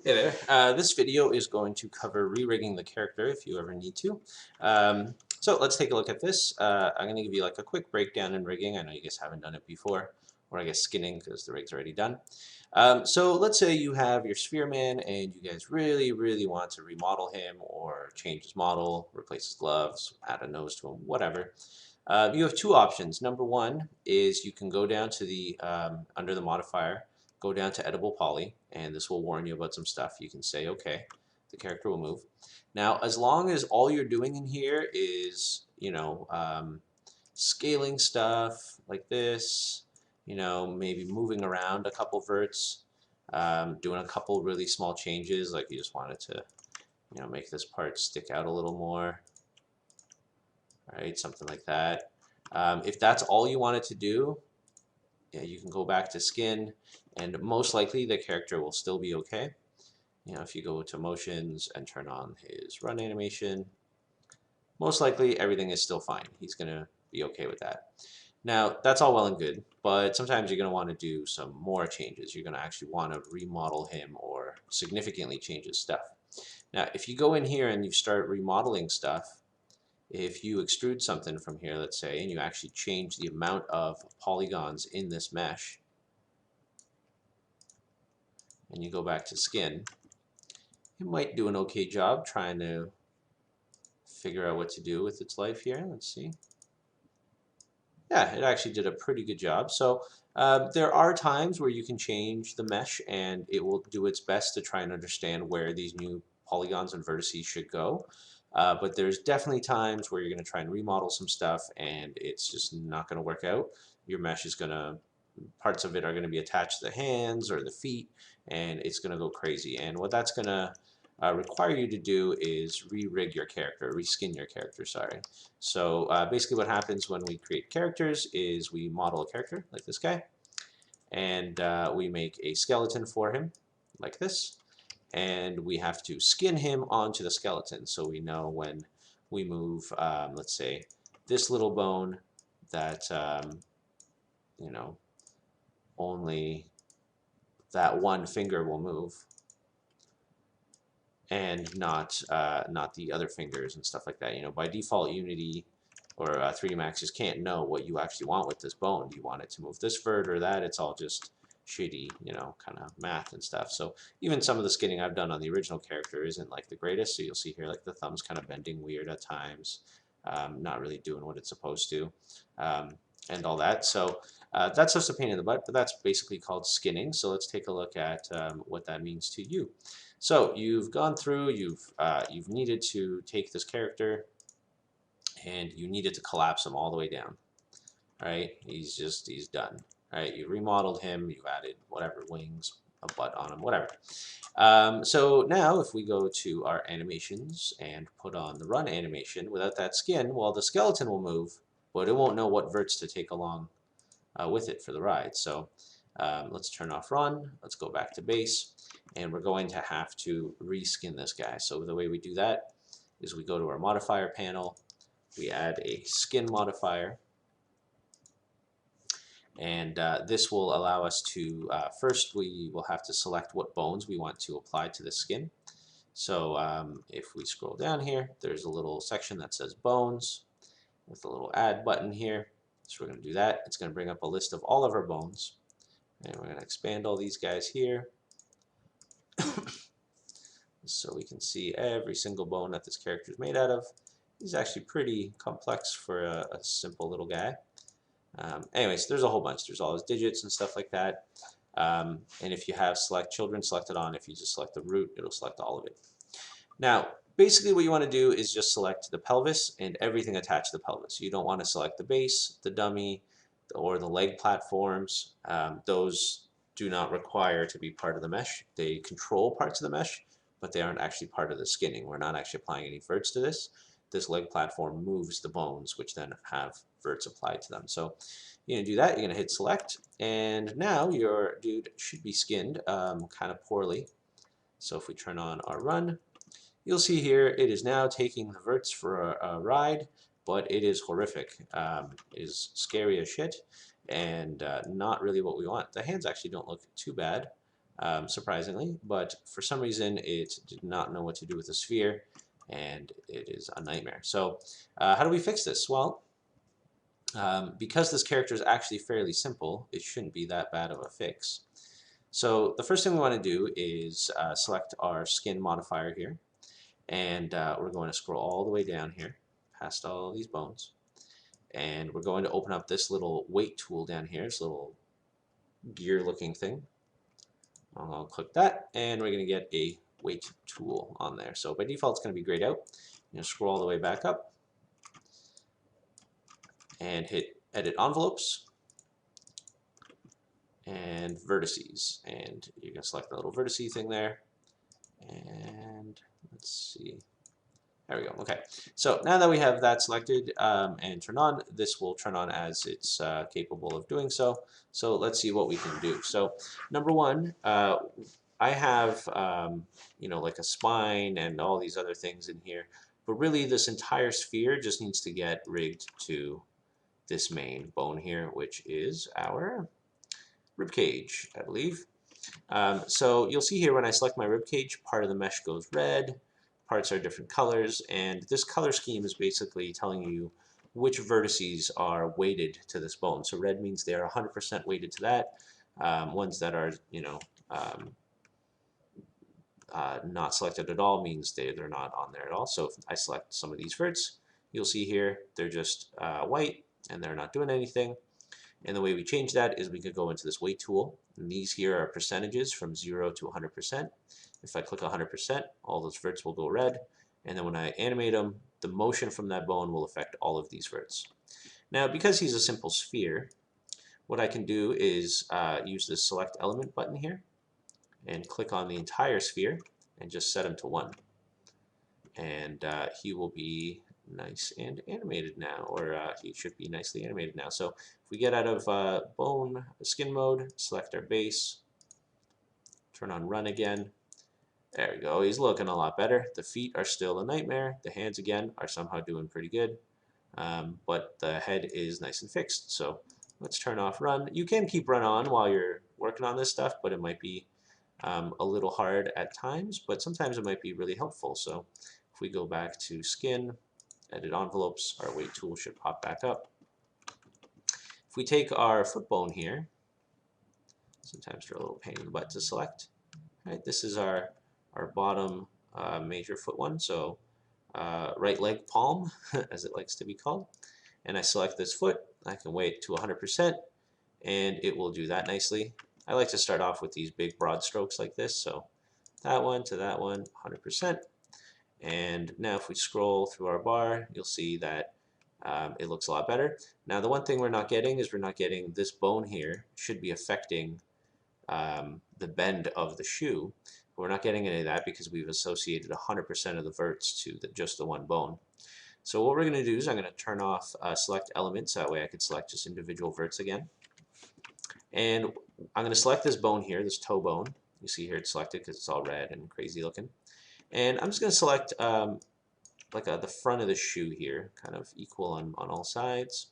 Hey there. This video is going to cover re-rigging the character if you ever need to. So let's take a look at this. I'm going to give you like a quick breakdown in rigging. I know you guys haven't done it before, or I guess skinning because the rig's already done. So let's say you have your SphereMan and you guys really want to remodel him or change his model, replace his gloves, add a nose to him, whatever. You have two options. Number one is you can go down to the under the modifier, go down to editable poly, and this will warn you about some stuff. You can say, okay, the character will move. Now, as long as all you're doing in here is, scaling stuff like this, maybe moving around a couple verts, doing a couple really small changes, like you just wanted to, make this part stick out a little more, right? Something like that. If that's all you wanted to do, yeah, you can go back to skin, and most likely the character will still be okay. If you go to motions and turn on his run animation, most likely everything is still fine. He's going to be okay with that. Now, that's all well and good, but sometimes you're going to want to do some more changes. You're going to actually want to remodel him or significantly change his stuff. Now, if you go in here and you start remodeling stuff, if you extrude something from here, let's say, and you actually change the amount of polygons in this mesh, and you go back to skin, it might do an okay job trying to figure out what to do with its life here. Let's see. Yeah, it actually did a pretty good job. So there are times where you can change the mesh and it will do its best to try and understand where these new polygons and vertices should go. But there's definitely times where you're going to try and remodel some stuff and it's just not going to work out. Your mesh is going to, parts of it are going to be attached to the hands or the feet, and it's going to go crazy. And what that's going to require you to do is re-rig your character, reskin your character, sorry. So basically what happens when we create characters is we model a character like this guy, and we make a skeleton for him like this, and we have to skin him onto the skeleton so we know when we move, let's say, this little bone that, only that one finger will move, and not the other fingers and stuff like that. By default, Unity or 3D Max just can't know what you actually want with this bone. Do you want it to move this vert or that? It's all just shitty, kind of math and stuff. So even some of the skinning I've done on the original character isn't like the greatest. So you'll see here like the thumb's kind of bending weird at times, not really doing what it's supposed to, and all that. So that's just a pain in the butt, but that's basically called skinning. So let's take a look at what that means to you. So you've gone through, you've needed to take this character and you needed to collapse him all the way down. All right, he's done. All right, you remodeled him, you added whatever, wings, a butt on him, whatever. So now if we go to our animations and put on the run animation, without that skin, well, the skeleton will move, but it won't know what verts to take along with it for the ride. So let's turn off run, let's go back to base, and we're going to have to reskin this guy. So the way we do that is we go to our modifier panel, we add a skin modifier, and this will allow us to, first we will have to select what bones we want to apply to the skin. So if we scroll down here, there's a little section that says bones with a little add button here. So we're going to do that. It's going to bring up a list of all of our bones. And we're going to expand all these guys here so we can see every single bone that this character is made out of. He's actually pretty complex for a simple little guy. Anyways, there's a whole bunch. There's all his digits and stuff like that. And if you have select children selected on, if you just select the root, it'll select all of it. Now, basically what you want to do is just select the pelvis and everything attached to the pelvis. You don't want to select the base, the dummy, or the leg platforms. Those do not require to be part of the mesh. They control parts of the mesh, but they aren't actually part of the skinning. We're not actually applying any verts to this. This leg platform moves the bones, which then have verts applied to them. So you're going to do that. You're going to hit select, and now your dude should be skinned kind of poorly. So if we turn on our run, you'll see here it is now taking the verts for a ride, but it is horrific. It is scary as shit and not really what we want. The hands actually don't look too bad. surprisingly, but for some reason it did not know what to do with the sphere, and it is a nightmare. So how do we fix this? Well, because this character is actually fairly simple, it shouldn't be that bad of a fix. So the first thing we want to do is select our skin modifier here, and we're going to scroll all the way down here past all these bones, and we're going to open up this little weight tool down here, this little gear looking thing. I'll click that, and we're going to get a weight tool on there. So by default it's going to be grayed out. Scroll all the way back up and hit edit envelopes and vertices, and you're going to select the little vertice thing there, and let's see, there we go. Okay, so now that we have that selected and turned on, this will turn on as it's capable of doing so. So let's see what we can do. So number one, I have like a spine and all these other things in here, but really this entire sphere just needs to get rigged to this main bone here, which is our rib cage, I believe. So you'll see here when I select my rib cage, part of the mesh goes red, parts are different colors, and this color scheme is basically telling you which vertices are weighted to this bone. So red means they are 100% weighted to that. Ones that are, not selected at all means they're not on there at all. So if I select some of these verts, you'll see here they're just white and they're not doing anything. And the way we change that is we could go into this weight tool, and these here are percentages from 0 to 100%. If I click 100%, all those verts will go red, and then when I animate them, the motion from that bone will affect all of these verts. Now, because he's a simple sphere, what I can do is use this select element button here and click on the entire sphere and just set him to 1. And he will be nice and animated now, or he should be nicely animated now. So if we get out of bone skin mode, select our base, turn on run again, there we go, he's looking a lot better. The feet are still a nightmare. The hands again are somehow doing pretty good, but the head is nice and fixed. So let's turn off run. You can keep run on while you're working on this stuff, but it might be a little hard at times, but sometimes it might be really helpful. So if we go back to skin, edit envelopes, our weight tool should pop back up. If we take our foot bone here, sometimes they're a little pain in the butt to select. Right, this is our bottom major foot one, so right leg palm, as it likes to be called. And I select this foot, I can weight to 100%, and it will do that nicely. I like to start off with these big broad strokes like this, so that one to that one, 100%. And now if we scroll through our bar, you'll see that it looks a lot better. Now the one thing we're not getting is we're not getting this bone here should be affecting the bend of the shoe. But we're not getting any of that because we've associated 100% of the verts to just the one bone. So what we're going to do is I'm going to turn off select elements, that way I can select just individual verts again. And I'm going to select this bone here, this toe bone. You see here it's selected because it's all red and crazy looking. And I'm just going to select the front of the shoe here, kind of equal on all sides.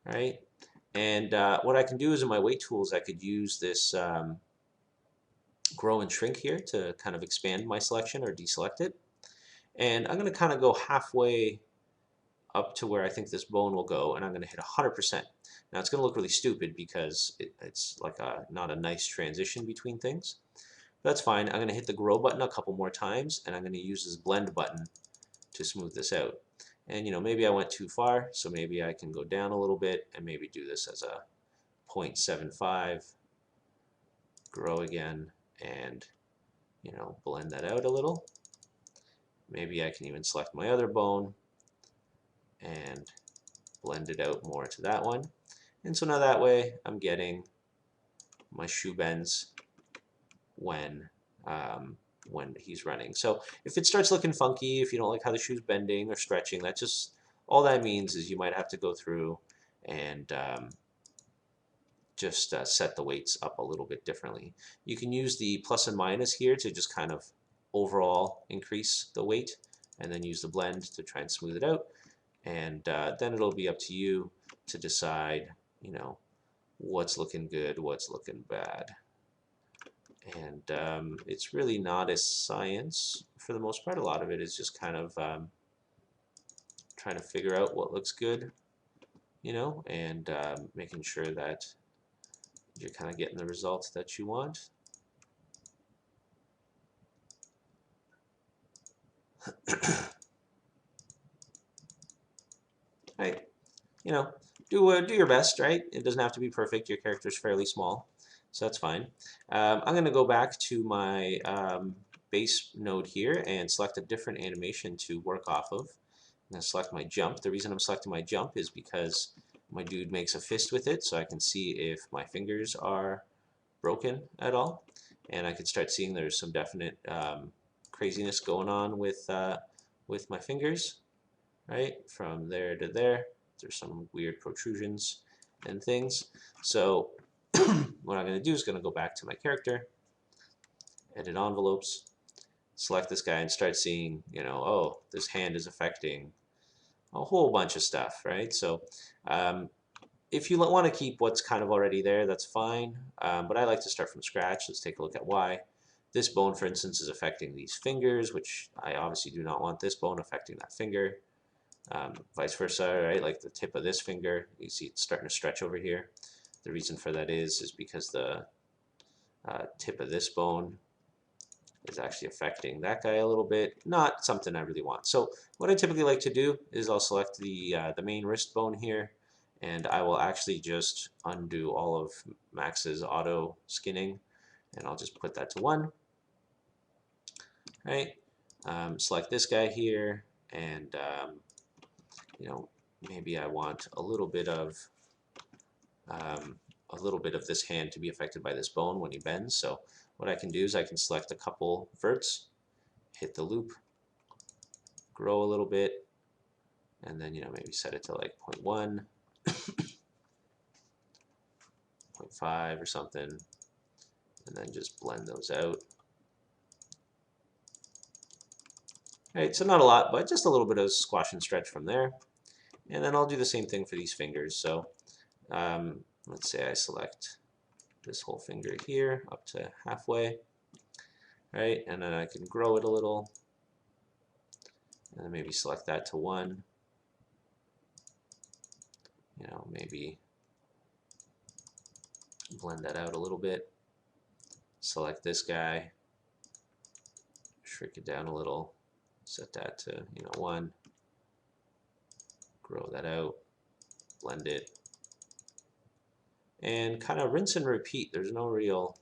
Right? And what I can do is in my weight tools, I could use this grow and shrink here to kind of expand my selection or deselect it. And I'm going to kind of go halfway up to where I think this bone will go, and I'm going to hit 100%. Now it's going to look really stupid because it's like not a nice transition between things. That's fine. I'm going to hit the grow button a couple more times, and I'm going to use this blend button to smooth this out. And maybe I went too far, so maybe I can go down a little bit and maybe do this as a 0.75, grow again, and blend that out a little. Maybe I can even select my other bone and blend it out more to that one. And so now that way I'm getting my shoe bends when he's running. So if it starts looking funky, if you don't like how the shoe's bending or stretching, that just all that means is you might have to go through and just set the weights up a little bit differently. You can use the plus and minus here to just kind of overall increase the weight, and then use the blend to try and smooth it out. And then it'll be up to you to decide, what's looking good, what's looking bad. And it's really not a science for the most part. A lot of it is just kind of trying to figure out what looks good, you know, and making sure that you're kind of getting the results that you want. Right, you know, do your best, right? It doesn't have to be perfect. Your character's fairly small, so that's fine. I'm going to go back to my base node here and select a different animation to work off of. I'm going to select my jump. The reason I'm selecting my jump is because my dude makes a fist with it, so I can see if my fingers are broken at all, and I can start seeing there's some definite craziness going on with my fingers, right? From there to there, there's some weird protrusions and things. So what I'm going to do is going to go back to my character, edit envelopes, select this guy, and start seeing, you know, oh, this hand is affecting a whole bunch of stuff, right? So if you want to keep what's kind of already there, that's fine, but I like to start from scratch. Let's take a look at why. This bone, for instance, is affecting these fingers, which I obviously do not want this bone affecting that finger. Vice versa, right? Like the tip of this finger, you see it's starting to stretch over here. The reason for that is because the tip of this bone is actually affecting that guy a little bit. Not something I really want. So what I typically like to do is I'll select the main wrist bone here, and I will actually just undo all of Max's auto skinning, and I'll just put that to 1. Right? Select this guy here, and you know, maybe I want a little bit of this hand to be affected by this bone when he bends. So what I can do is I can select a couple verts, hit the loop, grow a little bit, and then, you know, maybe set it to like 0.1, 0.5 or something, and then just blend those out. Right, so not a lot, but just a little bit of squash and stretch from there. And then I'll do the same thing for these fingers. So let's say I select this whole finger here up to halfway, right? And then I can grow it a little, and then maybe select that to 1. You know, maybe blend that out a little bit. Select this guy, shrink it down a little, set that to, you know, 1. Grow that out, blend it, and kind of rinse and repeat. There's no real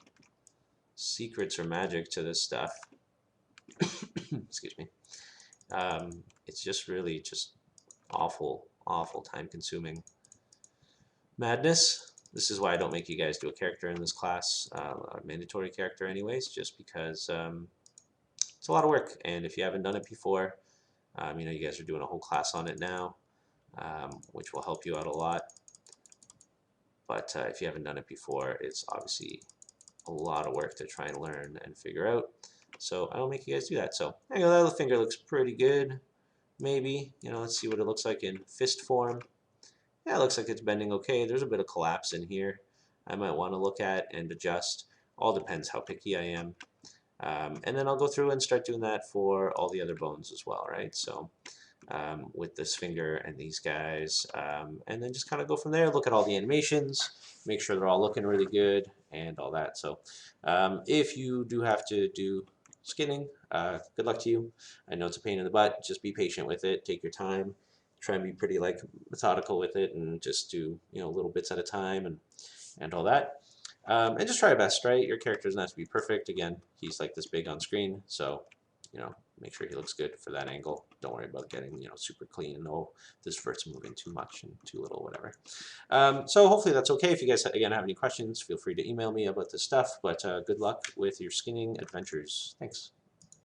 secrets or magic to this stuff. Excuse me. It's just really just awful, awful time-consuming madness. This is why I don't make you guys do a character in this class, a mandatory character anyways, just because it's a lot of work. And if you haven't done it before, you know, you guys are doing a whole class on it now, which will help you out a lot. But if you haven't done it before, it's obviously a lot of work to try and learn and figure out. So I don't make you guys do that. So anyway, that other finger looks pretty good. Maybe, you know, let's see what it looks like in fist form. Yeah, it looks like it's bending okay. There's a bit of collapse in here I might want to look at and adjust. All depends how picky I am. And then I'll go through and start doing that for all the other bones as well, right? So with this finger and these guys, and then just kind of go from there, look at all the animations, make sure they're all looking really good and all that. So if you do have to do skinning, good luck to you. I know it's a pain in the butt. Just be patient with it. Take your time. Try and be pretty like methodical with it, and just do, you know, little bits at a time and all that. And just try your best, right? Your character doesn't have to be perfect. Again, he's like this big on screen, so, you know, make sure he looks good for that angle. Don't worry about getting, you know, super clean. Oh, this vert's moving too much and too little, whatever. So hopefully that's okay. If you guys, again, have any questions, feel free to email me about this stuff. But good luck with your skinning adventures. Thanks.